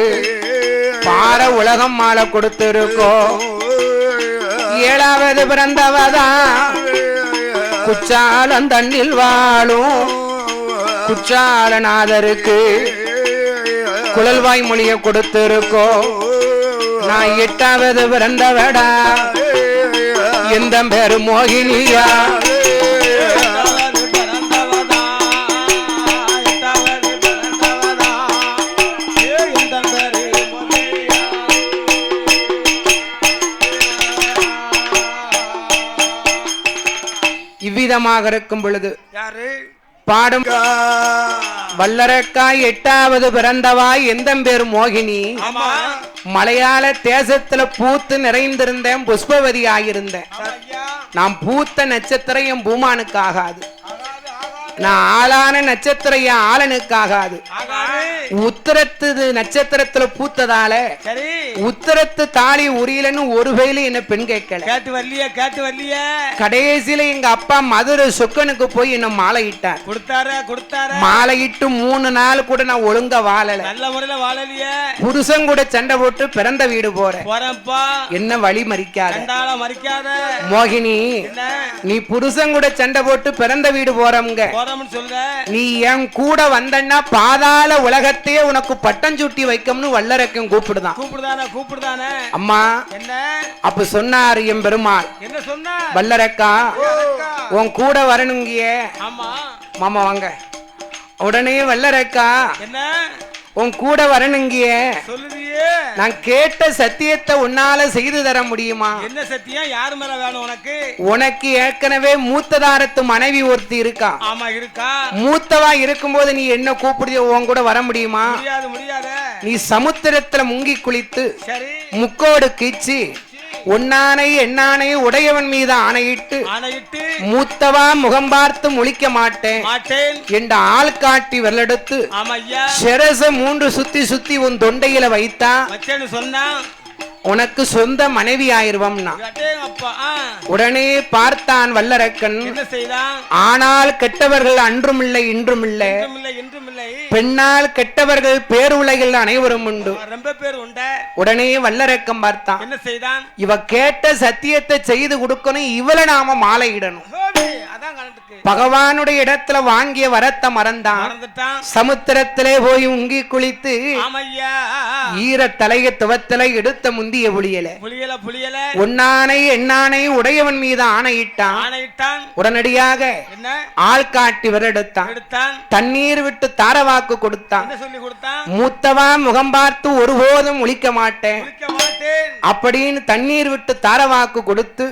பார உலகம் மாலை கொடுத்திருக்கோம். 7வது பிறந்தவதான் குச்சாலம் தண்ணில் வாழும் குச்சாலநாதருக்கு குழல்வாய் மொழிய கொடுத்திருக்கோம். நான் 8வது பிறந்தவடா எந்த பேரு மோகினியா. இவ்விதமாக இருக்கும் பொழுது பாடும் வல்லரக்காய் 8வது பிறந்தவாய் எந்த பேரு மோகினி. மலையாள தேசத்துல பூத்து நிறைந்திருந்தேன், புஷ்பவதி ஆகியிருந்தேன். நான் பூத்த நட்சத்திரம் என் பூமானுக்கு ஆகாது. நான் ஆளான நட்சத்திரம் என் ஆளனுக்காகாது. உத்தரத்து நட்சத்திரத்துல பூத்ததால உத்தரத்து தாலி உரியலன்னு ஒரு வயலு என்ன பெண் கேட்கல. கடைசியில எங்க அப்பா மதுரை சொக்கனுக்கு போய் என்ன மாலையிட்டார். மாலையிட்டு 3 நாள் கூட நான் ஒழுங்கா வாழல. புருஷன் கூட சண்டை போட்டு பிறந்த வீடு போறேன். என்ன வழி மறிக்காத மோகினி, நீ புருஷன் கூட சண்டை போட்டு பிறந்த வீடு போறவங்க நீ என் கூட வந்தன்னா பாதாள உலகத்தையே உனக்கு பட்டம் சூட்டி வைக்கும்னு வல்லரக்கம் கூப்பிடுதானே. அம்மா அப்ப சொன்னார் என் பெருமாள். வல்லரக்கா உன் கூட வரணுங்கிய மாமா வாங்க. உடனே வல்லரக்கா உன் கூட வரணுங்கிய நான் கேட்ட சத்தியத்தை உன்னால செய்து தர முடியுமா? என்ன சத்தியம்? யார் மேல வேணும் உனக்கு? உனக்கு ஏற்கனவே மூத்ததாரத்து மனைவி ஒருத்தி இருக்கா. ஆமா இருக்கா. மூத்தவா இருக்கும்போது நீ என்ன கூப்பிடுறியோ உன் கூட வர முடியுமா? முடியாது. நீ சமுத்திரத்துல முங்கி குளித்து முக்கோடு கீச்சு உன்னானை என்னானை உடையவன் மீது ஆணையிட்டு மூத்தவா முகம் பார்த்து முழிக்க மாட்டேன் என்ற ஆள் காட்டி வெள்ளெடுத்து சிரச 3 சுத்தி உன் தொண்டையில வைத்தா சொன்னா உனக்கு சொந்த மனைவி ஆயிருவம்னா. உடனே பார்த்தான் வல்லரக்கன். ஆனால் கெட்டவர்கள் அன்றும் இல்லை இன்றும் இல்லை, பெண்ணால் கெட்டவர்கள் பேருலகில் அனைவரும் உண்டு. உடனே வல்லரக்கம் பார்த்தான். என்ன செய்தான்? இவ கேட்ட சத்தியத்தை செய்து கொடுக்கணும், இவளை நாம மாலையிடணும். பகவானுடைய இடத்துல வாங்கிய வரத்தை மறந்தான். சமுத்திரத்திலே போய் உங்கி குளித்து ஈர தலைய துவத்தலை எடுத்த முந்திய புளியல உன்னானை என்னானை உடையவன் மீது ஆணையிட்டான். உடனடியாக ஆள் காட்டி விரடுத்தான். தண்ணீர் விட்டு தாரவாக்கு கொடுத்தான். மூத்தவா முகம் பார்த்து ஒருபோதும் முழிக்க மாட்டேன் அப்படின்னு தண்ணீர் விட்டு தாரவாக்கு கொடுத்து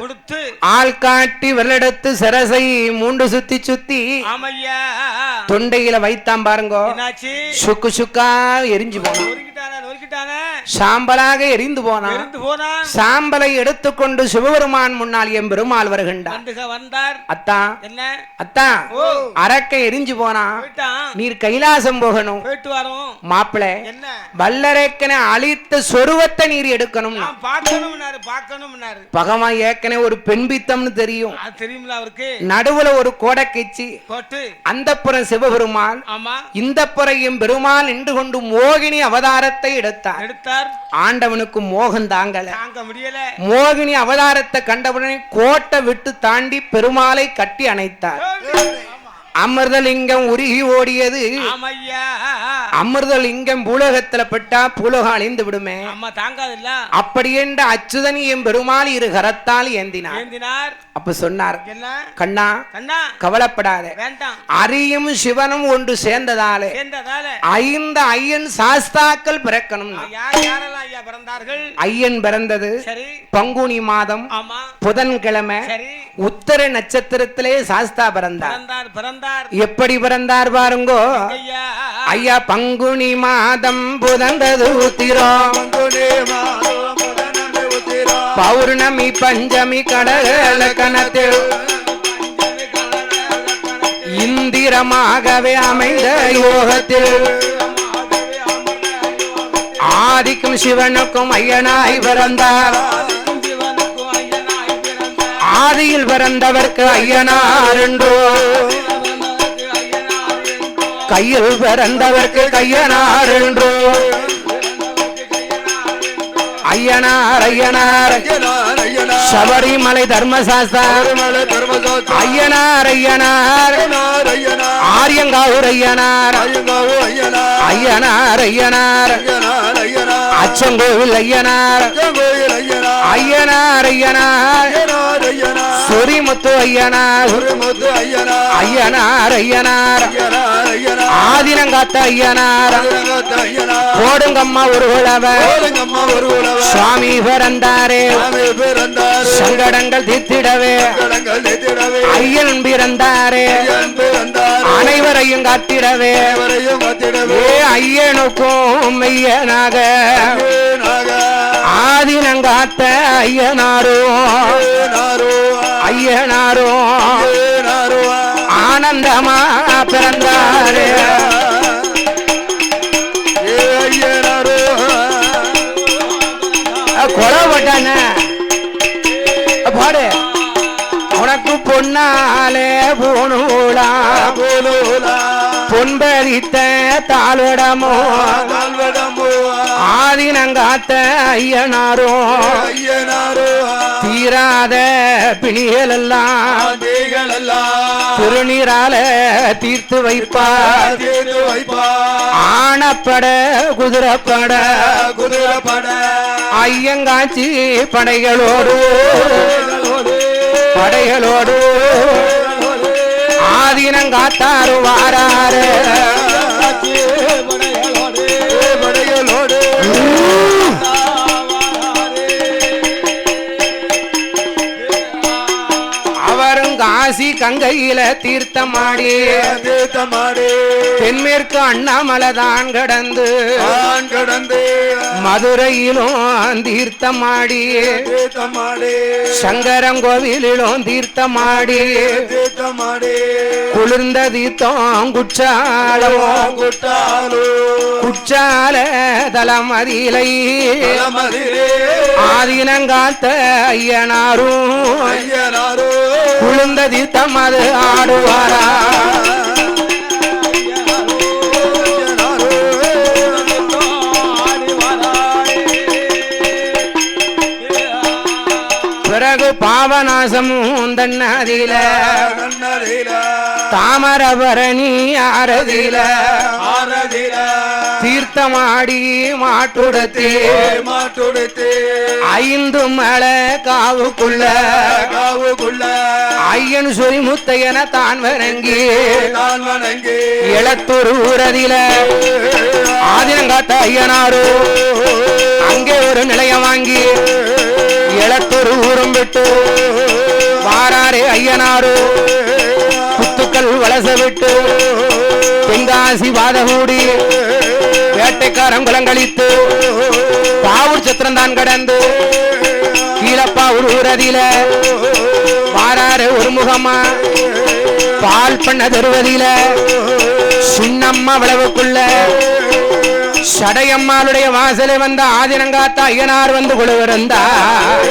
ஆள் காட்டி விரலெடுத்து சிரசை 3 சுத்தி தொண்டையில வைத்தான். பாருங்க, சுக்கு சுக்கா எரிஞ்சு போனான், சாம்பலாக எரிந்து போனான். சாம்பலை எடுத்துக்கொண்டு சிவபெருமான் முன்னால் என் பெருமாள் வருகின்றார். அத்தா அரக்க எரிஞ்சு போனா, நீர் கைலாசம் போகணும். மாப்பிள வல்லரேக்கனை அழித்த சொருவத்தை நீர் எடுக்கணும். பகவான் ஏற்கனவே ஒரு பெண் பித்தம்னு தெரியும். நடுவுல ஒரு கோடை கட்சி அந்த புறம் சிவபெருமான், இந்த புறையும் பெருமாள் நின்று கொண்டு மோகினி அவதாரத்தை எடுத்தார். ஆண்டவனுக்கு மோகம் தாங்கல, மோகினி அவதாரத்தை கண்டவுடனே கோட்டை விட்டு தாண்டி பெருமாளை கட்டி அணைத்தார். அமிர்தலிங்கம் உருகி ஓடியது. அமிர்தலிங்கம் பூலோகத்துல பட்டா பூலோகம் அழிந்து விடுமே. அப்படி என்ற அச்சுதன் என் பெருமாள் இரு கரத்தால் ஏந்தினார். அப்ப சொன்னார், கண்ணா கவலைப்படாத, அரியும் சிவனும் ஒன்று சேர்ந்ததாலே 5 ஐயன் சாஸ்தாக்கள் பிறக்கணும். ஐயன் பிறந்தது பங்குனி மாதம் புதன்கிழமை உத்தர நட்சத்திரத்திலே சாஸ்தா பிறந்தார். எப்படி பிறந்தார் பாருங்கோ ஐயா. பங்குனி மாதம் புதந்தது உத்திரம், பௌர்ணமி பஞ்சமி கடக கணத்தில் இந்திரமாகவே அமைந்த யோகத்தில் ஆதிக்கும் சிவனுக்கும் ஐயனாய் பிறந்தார். ஆதியில் பிறந்தவர்க்கு ஐயனார் என்றோ, கையில் பிறந்தவர்க்கு கையனார் என்றோ. ஐயனார் ஐயனார் சபரிமலை தர்மசாஸ்தா ஐயனார் ஐயனார் ஆரியங்காவூர் ஐயனார் ஐயனார் ஐயனார் அச்சங்கோவில் ஐயனார் ஐயனார் ஐயனார் சொரிமுத்து ஐயனார் ஐயனார் ஐயனார் ஆதினங்காத்த ஐயனார் கோடுங்கம்மா ஒரு உழவர் சுவாமி பிறந்தாரே சங்கடங்கள் தீர்த்திடவே ஐயன் பிறந்தாரே அனைவரையும் காத்திடவே ஐயனுக்கும் மெய்யனாக ஆதினங்காத்த ஐயனாரோ ஐயனாரோ ஆனந்தமா பிறந்தாரே கொலப்பட்டான பாடு உனக்கு பொன்னாலே போனூலா பொன்பரித்த தாழ்வடமோ ஆதினங்காத்த ஐயனாரோ தீராத பிணிகள் எல்லாம் திருநீரால தீர்த்து வைப்பார். ஆனப்பட குதிரப்பட ஐயங்காட்சி படைகளோடு ஆதீனங்காத்தாரு வாராரு அவரும் காசி கங்கையில தீர்த்தமாடி தென்மேற்கு அண்ணாமலைதான் கடந்து மதுரையிலும் தீர்த்தமாடி சங்கரங்கோவிலும் தீர்த்தமாடி குளிர்ந்த தீர்த்தம் குற்றால தலமதிலை ஆதீனங்காத்த ஐயனாரும் குளிர்ந்த தீர்த்தம் அது ஆடுவாரா பிறகு பாவநாசமும் தன்னதில தாமரபரணி ஆரதில தீர்த்தமாடி மாட்டுடத்தே 5 மலை காவுக்குள்ள ஐயன் சொல்லி முத்தையன தான் வணங்கி எளத்தூர் ஊரதில ஆதினங்காத்த ஐயனாரு அங்கே ஒரு நிலையம் வாங்கி எளத்தூர் ஊரும் விட்டு வாராரே ஐயனாரு குத்துக்கள் வளச விட்டு தென்காசி வாதகூடி வேட்டைக்காரம் குலங்களித்து பாவூர் சத்திரம் தான் கடந்து கீழப்பா ஒரு ஊரதில வாராரு ஒரு முகமா பால் பண்ண தருவதில சின்னம்மா விளவுக்குள்ள சடையம்மாளுடைய வாசலை வந்த ஆதினங்காத்த ஐயனார் வந்து குழுவிருந்தார்.